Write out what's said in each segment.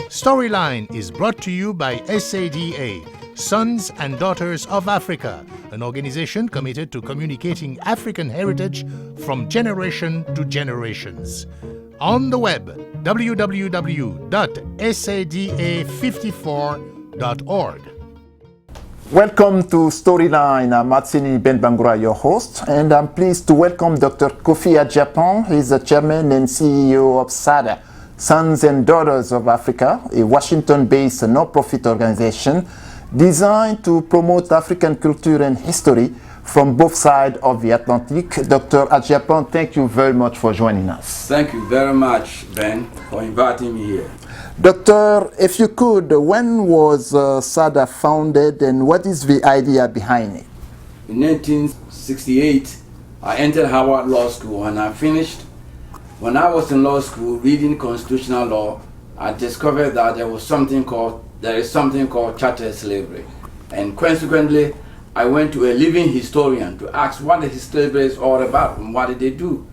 Storyline is brought to you by SADA, Sons and Daughters of Africa, an organization committed to communicating African heritage from generation to generations. On the web, www.sada54.org. Welcome to Storyline. I'm Matsini Ben-Bangura, your host, and I'm pleased to welcome Dr. Kofi Agyapong. He's the chairman and CEO of SADA, Sons and Daughters of Africa, a Washington-based non-profit organization designed to promote African culture and history from both sides of the Atlantic. Dr. Agyapong, thank you very much for joining us. Thank you very much, Ben, for inviting me here. Doctor, if you could, when was SADA founded and what is the idea behind it? In 1968, I entered Howard Law School and I finished. When I was in law school reading constitutional law, I discovered that there is something called chattel slavery. And consequently, I went to a living historian to ask what the slavery is all about and what did they do.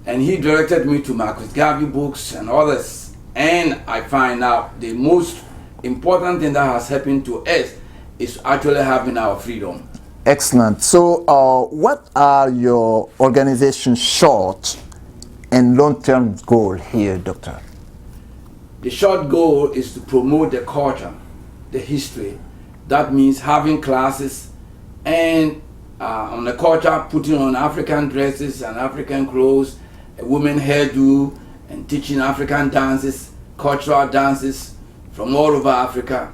And he directed me to Marcus Garvey books and others. And I find out the most important thing that has happened to us is actually having our freedom. Excellent. So what are your organization's short and long-term goal here, Doctor? The short goal is to promote the culture, the history. That means having classes and on the culture, putting on African dresses and African clothes, a woman hairdo, and teaching African dances, cultural dances from all over Africa,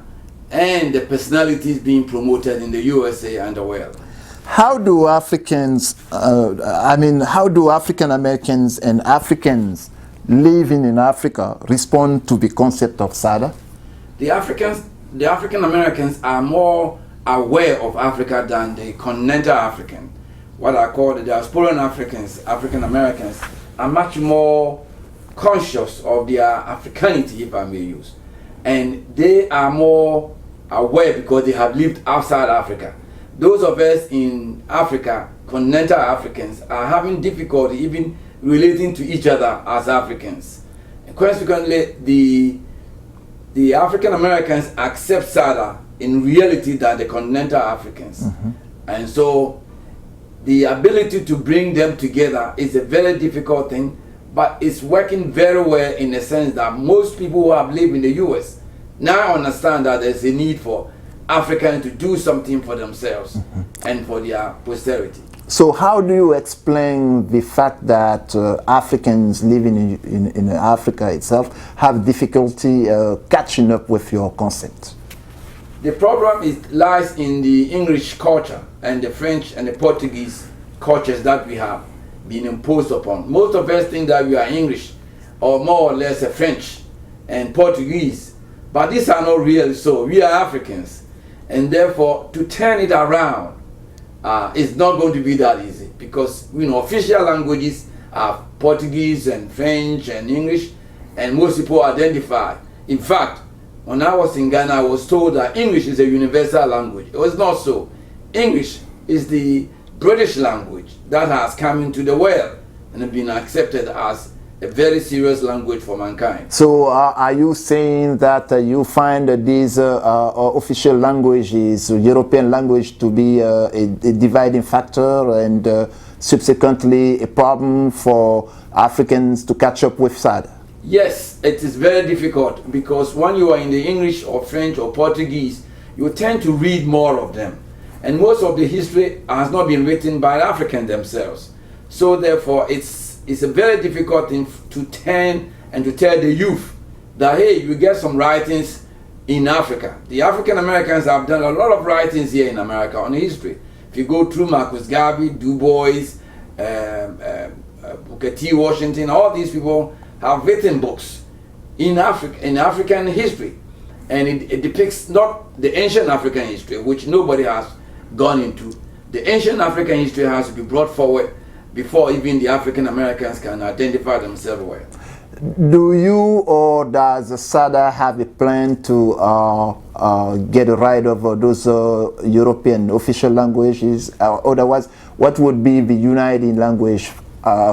and the personalities being promoted in the USA and the world. How do Africans, how do African Americans and Africans living in Africa respond to the concept of SADA? The African Americans are more aware of Africa than the continental African. What I call the diasporan Africans, African Americans, are much more conscious of their Africanity, if I may use. And they are more aware because they have lived outside Africa. Those of us in Africa, continental Africans, are having difficulty even relating to each other as Africans. And consequently, the African Americans accept SADA in reality than the continental Africans. Mm-hmm. And so the ability to bring them together is a very difficult thing, but it's working very well in the sense that most people who have lived in the US now understand that there's a need for Africans to do something for themselves and for their posterity. So how do you explain the fact that Africans living in Africa itself have difficulty catching up with your concept? The problem lies in the English culture and the French and the Portuguese cultures that we have been imposed upon. Most of us think that we are English or more or less French and Portuguese, but these are not really so. We are Africans, and therefore to turn it around is not going to be that easy, because official languages are Portuguese and French and English, and most people identify. In fact, when I was in Ghana, I was told that English is a universal language. It was not so. English is the British language that has come into the world and been accepted as a very serious language for mankind. So are you saying that you find these official languages, European language, to be a dividing factor and subsequently a problem for Africans to catch up with SADA? Yes, it is very difficult, because when you are in the English or French or Portuguese, you tend to read more of them. And most of the history has not been written by Africans themselves. So therefore, it's a very difficult thing to turn and to tell the youth that, hey, you get some writings in Africa. The African Americans have done a lot of writings here in America on history. If you go through Marcus Garvey, Du Bois, Booker T. Washington, all these people have written books in African history. And it depicts not the ancient African history, which nobody has gone into. The ancient African history has to be brought forward before even the African Americans can identify themselves well. Do you or does SADA have a plan to get rid of those European official languages? Otherwise, what would be the uniting language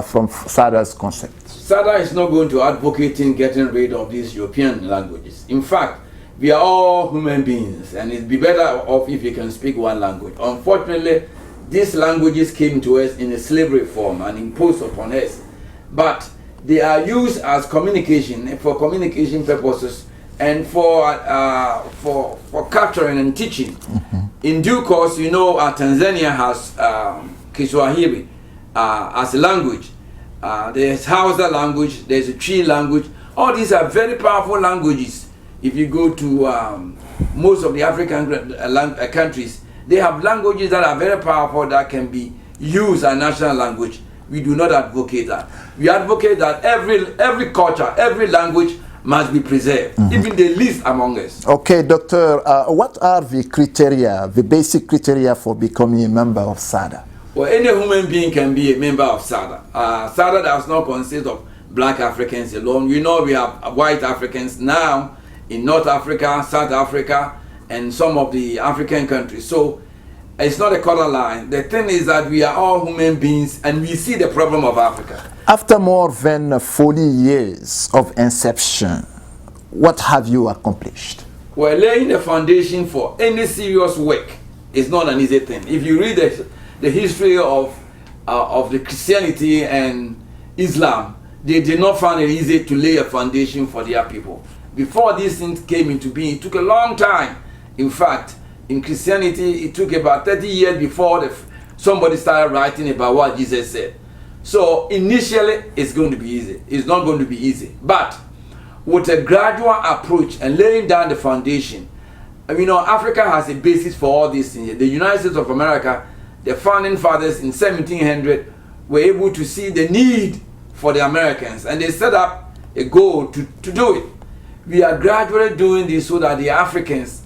from SADA's concept? SADA is not going to advocate in getting rid of these European languages. In fact, we are all human beings, and it'd be better off if you can speak one language. Unfortunately, these languages came to us in a slavery form and imposed upon us. But they are used as communication, for communication purposes, and for capturing and teaching. In due course, you know, Tanzania has Kiswahili as a language. There's Hausa language, there's a Tree language. All these are very powerful languages. If you go to most of the African countries, they have languages that are very powerful that can be used as national language. We do not advocate that. We advocate that every culture, every language must be preserved, even the least among us. Okay, Doctor, what are the criteria, the basic criteria for becoming a member of SADA? Well, any human being can be a member of SADA. SADA does not consist of black Africans alone. You know, we have white Africans now in North Africa, South Africa, and some of the African countries. So it's not a color line. The thing is that we are all human beings, and we see the problem of Africa. After more than 40 years of inception, what have you accomplished? Well, laying the foundation for any serious work is not an easy thing. If you read the history of the Christianity and Islam, they did not find it easy to lay a foundation for their people. Before these things came into being, it took a long time. In fact, in Christianity, it took about 30 years before somebody started writing about what Jesus said. So initially, it's going to be easy. It's not going to be easy. But with a gradual approach and laying down the foundation, you know, Africa has a basis for all these things. The United States of America, the founding fathers in 1700 were able to see the need for the Americans, and they set up a goal to do it. We are gradually doing this so that the Africans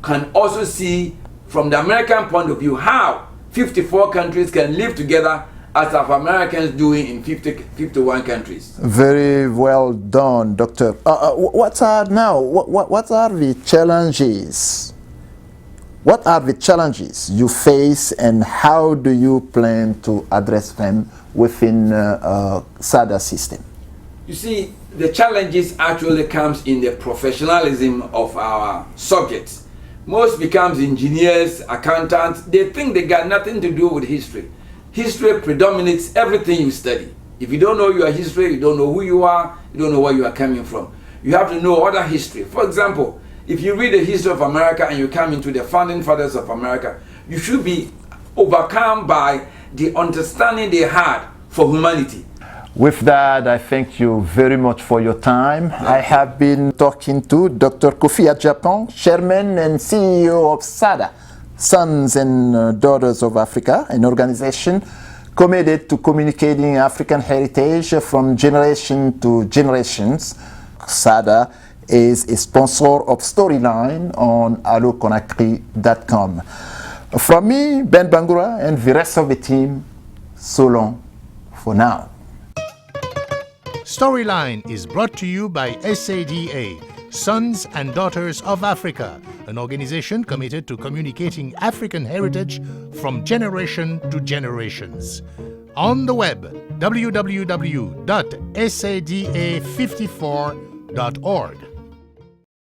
can also see from the American point of view how 54 countries can live together as of Americans doing in 51 countries. Very well done, Doctor. What are the challenges? What are the challenges you face, and how do you plan to address them within SADA system? You see, the challenges actually comes in the professionalism of our subjects. Most becomes engineers, accountants. They think they got nothing to do with history. History predominates everything you study. If you don't know your history, you don't know who you are, you don't know where you are coming from. You have to know other history. For example, if you read the history of America and you come into the founding fathers of America, you should be overcome by the understanding they had for humanity. With that, I thank you very much for your time. I have been talking to Dr. Kofi Agyapong, Chairman and CEO of SADA, Sons and Daughters of Africa, an organization committed to communicating African heritage from generation to generations. SADA is a sponsor of Storyline on alloconakry.com. From me, Ben Bangura, and the rest of the team, so long for now. Storyline is brought to you by SADA, Sons and Daughters of Africa, an organization committed to communicating African heritage from generation to generations. On the web, www.sada54.org.